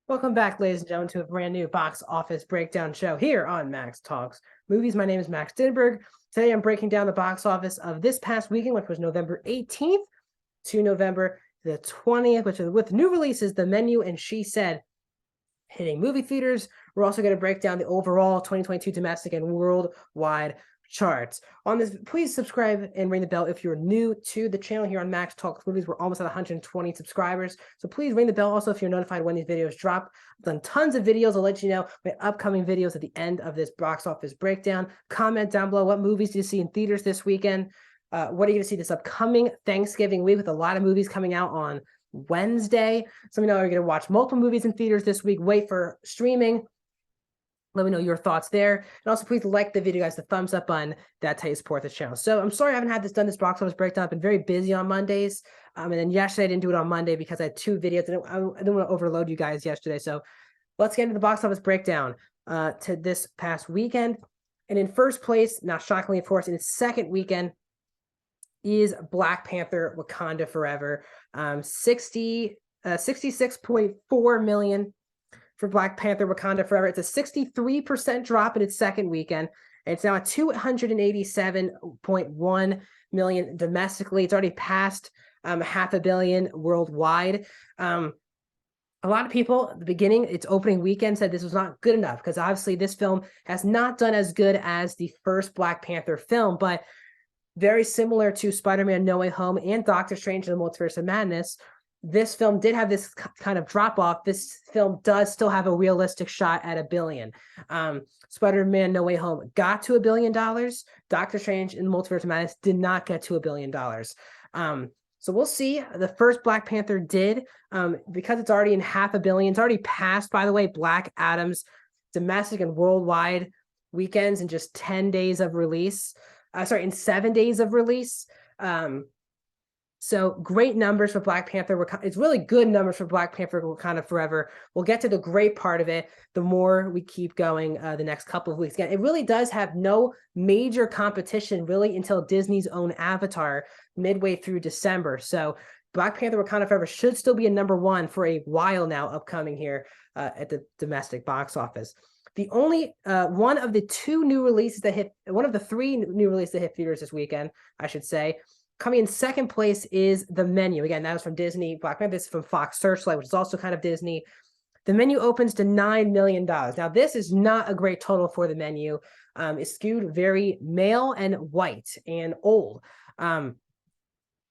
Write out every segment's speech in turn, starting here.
Welcome back, ladies and gentlemen, to a brand new box office breakdown show here on Max Talks Movies. My name is Max Dinberg. Today I'm breaking down the box office of this past weekend, which was November 18th to November the 20th, which is with new releases, The Menu and She Said hitting movie theaters. We're also going to break down the overall 2022 domestic and worldwide charts. On this, please subscribe and ring the bell if you're new to the channel here on Max Talks Movies. We're almost at 120 subscribers, so please ring the bell also if you're notified when these videos drop. I've done tons of videos. I'll let you know my upcoming videos at the end of this box office breakdown. Comment down below, what movies do you see in theaters this weekend? What are you going to see this upcoming Thanksgiving week with a lot of movies coming out on Wednesday? Some of you know are going to watch multiple movies in theaters this week, wait for streaming. Let me know your thoughts there. And also, please like the video, guys, the thumbs up button. That's how you support the channel. So I'm sorry I haven't had this box office breakdown. I've been very busy on Mondays. And then yesterday, I didn't do it on Monday because I had two videos. I didn't want to overload you guys yesterday. So let's get into the box office breakdown to this past weekend. And in first place, not shockingly, of course, in its second weekend, is Black Panther Wakanda Forever. 66.4 million for Black Panther Wakanda Forever. It's a 63% drop in its second weekend. It's now at 287.1 million domestically. It's already passed $500 million worldwide. A lot of people at the beginning, its opening weekend, said this was not good enough because obviously this film has not done as good as the first Black Panther film, but very similar to Spider-Man No Way Home and Doctor Strange in the Multiverse of Madness, this film did have this kind of drop off. This film does still have a realistic shot at $1 billion. Spider-Man No Way Home got to $1 billion. Doctor Strange in the Multiverse of Madness did not get to $1 billion. So we'll see. The first Black Panther did, because it's already in $500 million. It's already passed, by the way, Black Adam's domestic and worldwide weekends in just 10 days of release. In 7 days of release. So great numbers for Black Panther. It's really good numbers for Black Panther Wakanda Forever. We'll get to the great part of it the more we keep going the next couple of weeks. Again, it really does have no major competition really until Disney's own Avatar midway through December. So Black Panther Wakanda Forever should still be a #1 for a while now upcoming here at the domestic box office. The only one of the three new releases that hit theaters this weekend, I should say, coming in second place is The Menu. Again, that was from Disney. Black Panther is from Fox Searchlight, which is also kind of Disney. The Menu opens to $9 million. Now, this is not a great total for The Menu. It's skewed very male and white and old.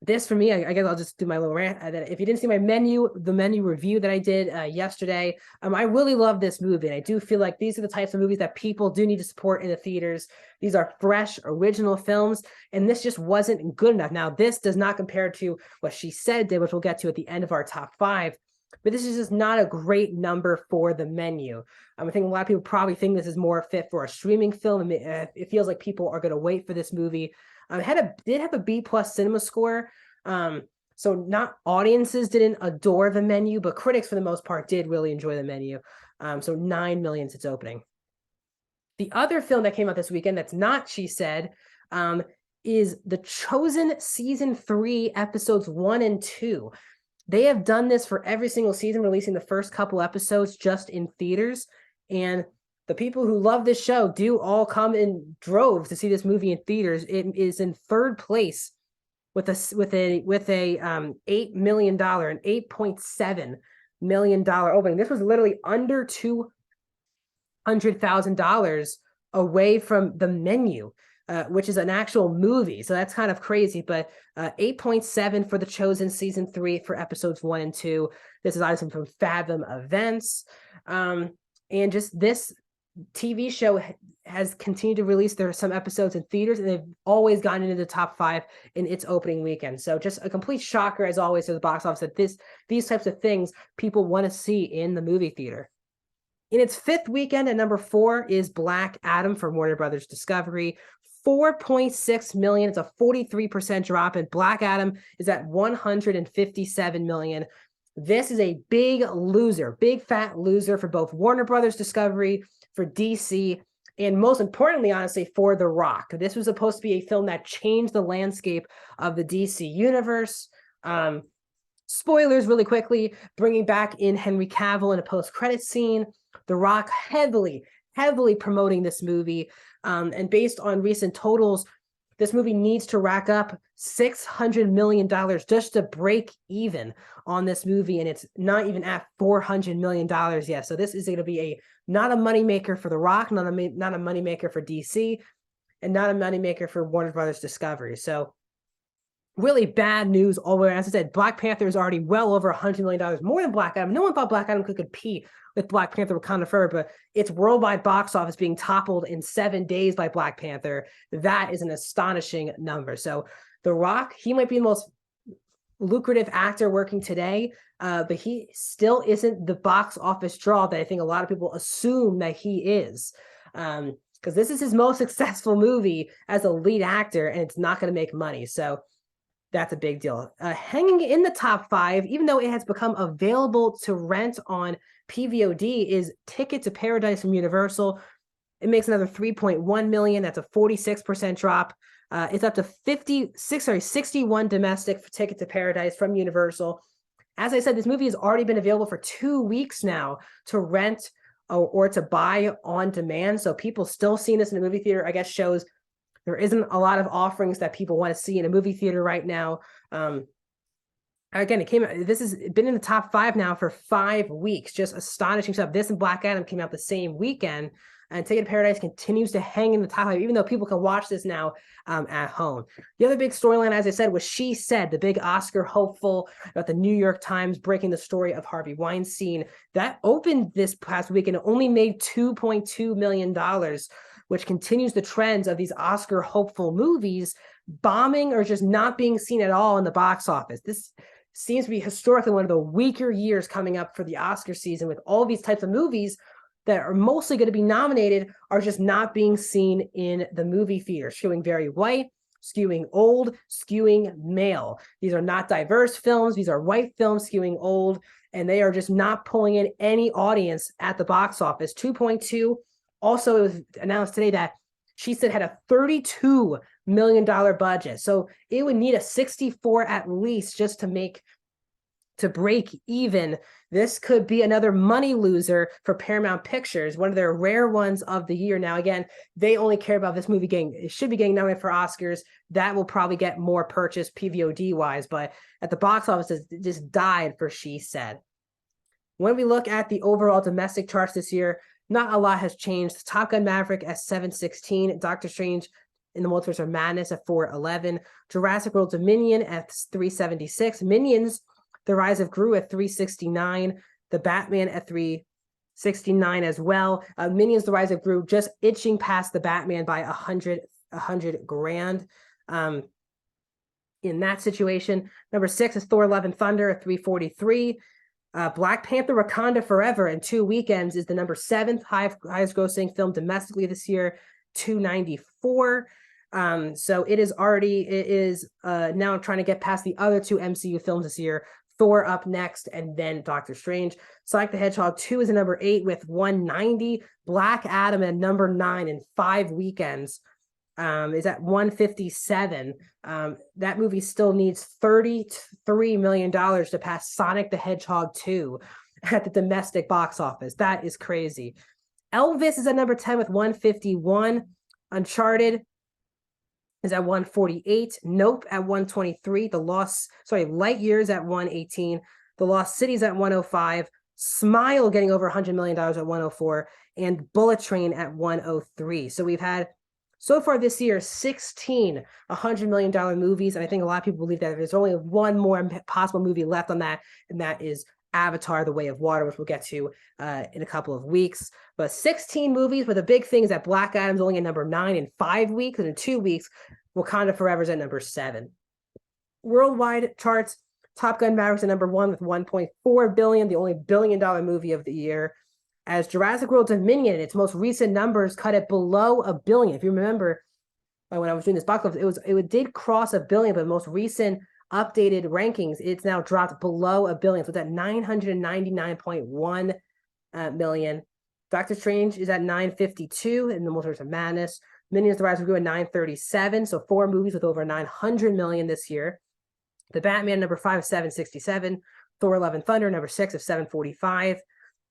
This for me, I guess I'll just do my little rant. If you didn't see the menu review that I did yesterday, I really love this movie. And I do feel like these are the types of movies that people do need to support in the theaters. These are fresh, original films, and this just wasn't good enough. Now, this does not compare to what She Said did, which we'll get to at the end of our top 5. But this is just not a great number for The Menu. I think a lot of people probably think this is more fit for a streaming film. It feels like people are going to wait for this movie. Did have a B+ cinema score. So not audiences didn't adore The Menu, but critics for the most part did really enjoy The Menu. So 9 million since opening. The other film that came out this weekend that's not She Said is The Chosen Season 3, episodes 1 and 2. They have done this for every single season, releasing the first couple episodes just in theaters. And the people who love this show do all come in droves to see this movie in theaters. It is in third place with a $8 million, an $8.7 million opening. This was literally under $200,000 away from The Menu, which is an actual movie. So that's kind of crazy. But 8.7 for The Chosen Season 3 for episodes 1 and 2. This is obviously from Fathom Events. And just this TV show has continued to release some episodes in theaters, and they've always gotten into the top 5 in its opening weekend. So just a complete shocker, as always, to the box office that these types of things people want to see in the movie theater. In its 5th weekend at #4 is Black Adam from Warner Brothers Discovery. 4.6 million. It's a 43% drop, and Black Adam is at 157 million. This is a big loser, big fat loser for both Warner Brothers Discovery, for DC, and most importantly, honestly, for The Rock. This was supposed to be a film that changed the landscape of the DC universe. Spoilers really quickly, bringing back in Henry Cavill in a post-credit scene. The Rock heavily promoting this movie. And based on recent totals, this movie needs to rack up $600 million just to break even on this movie. And it's not even at $400 million yet. So this is going to be not a moneymaker for The Rock, not a moneymaker for DC, and not a moneymaker for Warner Brothers Discovery. So really bad news all the way around. As I said, Black Panther is already well over $100 million more than Black Adam. No one thought Black Adam could compete with Black Panther Wakanda Forever, but its worldwide box office being toppled in 7 days by Black Panther, that is an astonishing number. So The Rock, he might be the most lucrative actor working today, but he still isn't the box office draw that I think a lot of people assume that he is. Because this is his most successful movie as a lead actor, and it's not going to make money. So that's a big deal. Hanging in the top 5, even though it has become available to rent on PVOD, is Ticket to Paradise from Universal. It makes another $3.1 million. That's a 46% drop. It's up to 61 domestic for Ticket to Paradise from Universal. As I said, this movie has already been available for 2 weeks now to rent or to buy on demand. So people still seeing this in the movie theater, I guess, shows there isn't a lot of offerings that people want to see in a movie theater right now. Again, this has been in the top 5 now for 5 weeks. Just astonishing stuff. This and Black Adam came out the same weekend, and Ticket to Paradise continues to hang in the top 5, even though people can watch this now at home. The other big storyline, as I said, was She Said, the big Oscar hopeful about the New York Times breaking the story of Harvey Weinstein. That opened this past weekend. It only made $2.2 million, which continues the trends of these Oscar hopeful movies bombing or just not being seen at all in the box office. This seems to be historically one of the weaker years coming up for the Oscar season, with all these types of movies that are mostly going to be nominated are just not being seen in the movie theater, skewing very white, skewing old, skewing male. These are not diverse films. These are white films skewing old, and they are just not pulling in any audience at the box office. 2.2. Also, it was announced today that She Said had a $32 million budget. So it would need a 64 at least just to break even. This could be another money loser for Paramount Pictures, one of their rare ones of the year. Now, again, they only care about this movie it should be getting nominated for Oscars. That will probably get more purchase PVOD wise, but at the box office, it just died for She Said. When we look at the overall domestic charts this year, not a lot has changed. Top Gun Maverick at 716, Doctor Strange in the Multiverse of Madness at 411, Jurassic World Dominion at 376, Minions: The Rise of Gru at 369, The Batman at 369 as well. Minions: The Rise of Gru just itching past The Batman by 100 grand. In that situation, number 6 is Thor: Love and Thunder at 343. Black Panther Wakanda Forever in 2 weekends is the number 7th highest grossing film domestically this year, 294. So it is now trying to get past the other 2 MCU films this year. Thor up next, and then Doctor Strange. Sonic the Hedgehog 2 is a number 8 with 190. Black Adam at number 9 in 5 weekends is at 157. That movie still needs $33 million to pass Sonic the Hedgehog 2 at the domestic box office. That is crazy. Elvis is at number 10 with 151. Uncharted is at 148. Nope at 123. Light Years at 118. The Lost Cities at 105. Smile getting over $100 million at 104. And Bullet Train at 103. So we've had, so far this year, 16 $100 million movies. And I think a lot of people believe that there's only one more possible movie left on that, and that is Avatar: The Way of Water, which we'll get to in a couple of weeks. But 16 movies, but the big thing is that Black Adam's only at number 9 in 5 weeks, and in 2 weeks, Wakanda Forever's at number 7. Worldwide charts, Top Gun Maverick's at number 1 with $1.4 billion, the only billion-dollar movie of the year. As Jurassic World Dominion, its most recent numbers cut it below $1 billion. If you remember, when I was doing this box office, it did cross $1 billion, but the most recent updated rankings, it's now dropped below $1 billion. So it's at $999.1 million. Doctor Strange is at 952 in the Multiverse of Madness. Minions: The Rise of Gru at 937. So 4 movies with over $900 million this year. The Batman, number 5 of 767. Thor: Love and Thunder, number 6 of 745.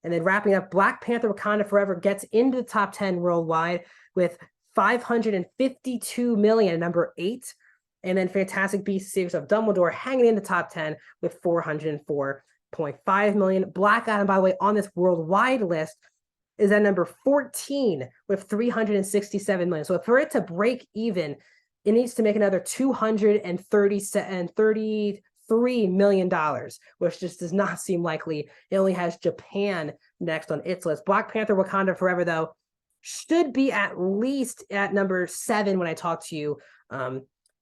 And then wrapping up, Black Panther: Wakanda Forever gets into the top 10 worldwide with 552 million, number 8. And then Fantastic Beasts: Secrets of Dumbledore hanging in the top 10 with 404.5 million. Black Adam, by the way, on this worldwide list is at number 14 with 367 million. So for it to break even, it needs to make another $233 million, which just does not seem likely. It only has Japan next on its list. Black Panther: Wakanda Forever, though, should be at least at number 7 when I talk to you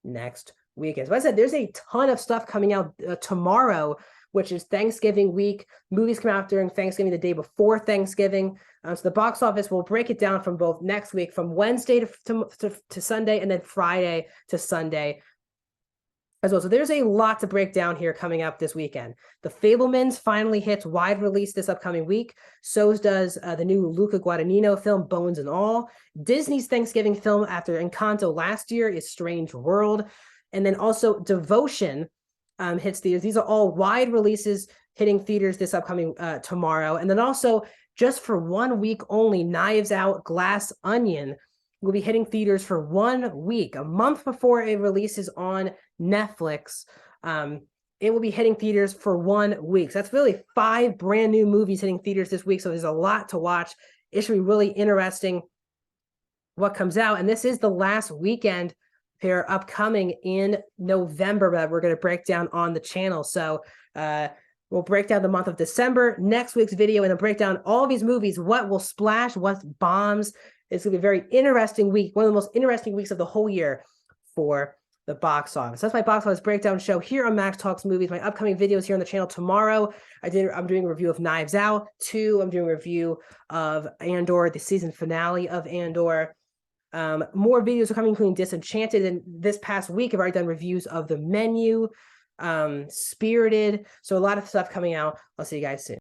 next weekend. So as I said, there's a ton of stuff coming out tomorrow, which is Thanksgiving week. Movies come out during Thanksgiving, the day before Thanksgiving. So the box office will break it down from both next week, from Wednesday to Sunday, and then Friday to Sunday as well. So there's a lot to break down here coming up this weekend. The Fabelmans finally hits wide release this upcoming week. So does the new Luca Guadagnino film, Bones and All. Disney's Thanksgiving film after Encanto last year is Strange World. And then also Devotion hits theaters. These are all wide releases hitting theaters this upcoming tomorrow. And then also, just for 1 week only, Knives Out, Glass Onion will be hitting theaters for 1 week, a month before it releases on Netflix. It will be hitting theaters for 1 week. So that's really 5 brand new movies hitting theaters this week. So there's a lot to watch. It should be really interesting what comes out. And this is the last weekend here upcoming in November that we're going to break down on the channel. So we'll break down the month of December, next week's video, and then break down all these movies, what will splash, what bombs. It's going to be a very interesting week, one of the most interesting weeks of the whole year for the box office. That's my box office breakdown show here on Max Talks Movies. My upcoming videos here on the channel tomorrow. I'm doing a review of Knives Out 2. I'm doing a review of Andor, the season finale of Andor. More videos are coming, including Disenchanted. And this past week, I've already done reviews of The Menu, Spirited. So a lot of stuff coming out. I'll see you guys soon.